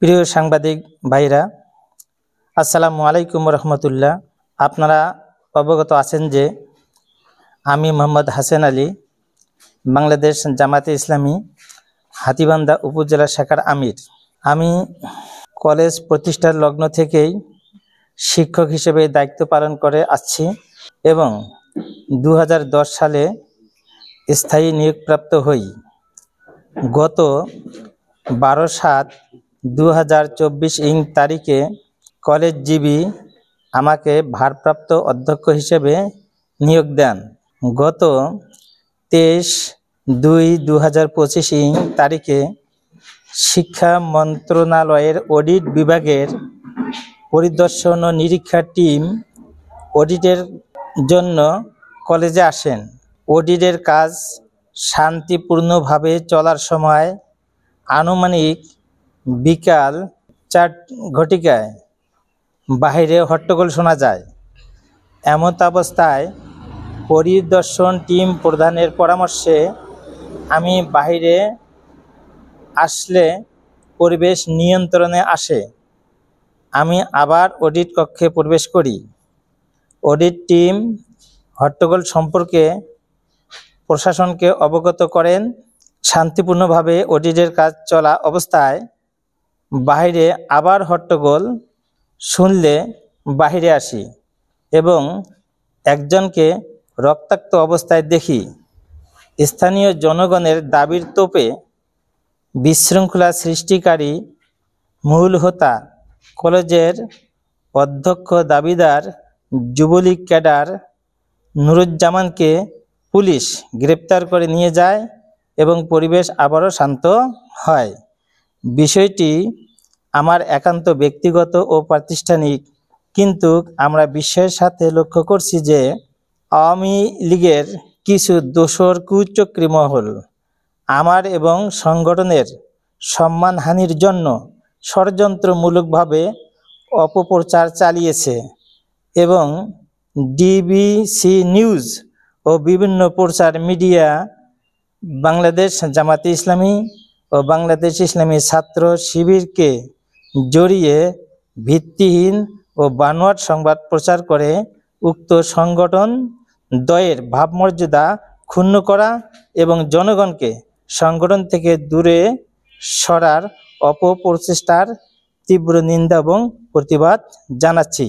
প্রিয় সাংবাদিক ভাইরা, আসসালামু আলাইকুম রহমতুল্লাহ। আপনারা অবগত আছেন যে আমি মোহাম্মদ হাসান আলী, বাংলাদেশ জামাতে ইসলামী হাতীবান্ধা উপজেলা শাখার আমির। আমি কলেজ প্রতিষ্ঠার লগ্ন থেকেই শিক্ষক হিসেবে দায়িত্ব পালন করে আসছি এবং 2010 সালে স্থায়ী নিয়োগপ্রাপ্ত হই। গত 12/7/2024 তারিখে কলেজ জিবি আমাকে ভারপ্রাপ্ত অধ্যক্ষ হিসেবে নিয়োগ দেন। গত 23/2/2025 তারিখে শিক্ষা মন্ত্রণালয়ের অডিট বিভাগের পরিদর্শন ও নিরীক্ষা টিম অডিটের জন্য কলেজে আসেন। অডিটের কাজ শান্তিপূর্ণভাবে চলার সময় আনুমানিক বিকাল 4 ঘটিকায় বাইরে হট্টগোল শোনা যায়। এমত অবস্থায় পরিদর্শন টিম প্রধানের পরামর্শে আমি বাইরে আসলে পরিবেশ নিয়ন্ত্রণে আসে। আমি আবার অডিট কক্ষে প্রবেশ করি। অডিট টিম হট্টগোল সম্পর্কে প্রশাসনকে অবগত করেন। শান্তিপূর্ণভাবে অডিটের কাজ চলা অবস্থায় বাইরে আবার হট্টগোল শুনলে বাইরে আসি এবং একজনকে রক্তাক্ত অবস্থায় দেখি। স্থানীয় জনগণের দাবির তোপে বিশৃঙ্খলা সৃষ্টিকারী মূল হোতা কলেজের অধ্যক্ষ দাবিদার যুবলীগ ক্যাডার নুরুজ্জামানকে পুলিশ গ্রেপ্তার করে নিয়ে যায় এবং পরিবেশ আবারও শান্ত হয়। বিষয়টি আমার একান্ত ব্যক্তিগত ও প্রাতিষ্ঠানিক, কিন্তু আমরা বিস্ময়ের সাথে লক্ষ্য করছি যে আওয়ামী লীগের কিছু দোসর কুচক্রী মহল আমার এবং সংগঠনের সম্মানহানির জন্য ষড়যন্ত্রমূলকভাবে অপপ্রচার চালিয়েছে এবং ডিবিসি নিউজ ও বিভিন্ন প্রচার মিডিয়া বাংলাদেশ জামাতে ইসলামী ও বাংলাদেশ ইসলামী ছাত্র শিবিরকে জড়িয়ে ভিত্তিহীন ও বানোয়াট সংবাদ প্রচার করে উক্ত সংগঠন দ্বয়ের ভাবমর্যাদা ক্ষুণ্ণ করা এবং জনগণকে সংগঠন থেকে দূরে সরার অপপ্রচেষ্টার তীব্র নিন্দা এবং প্রতিবাদ জানাচ্ছি।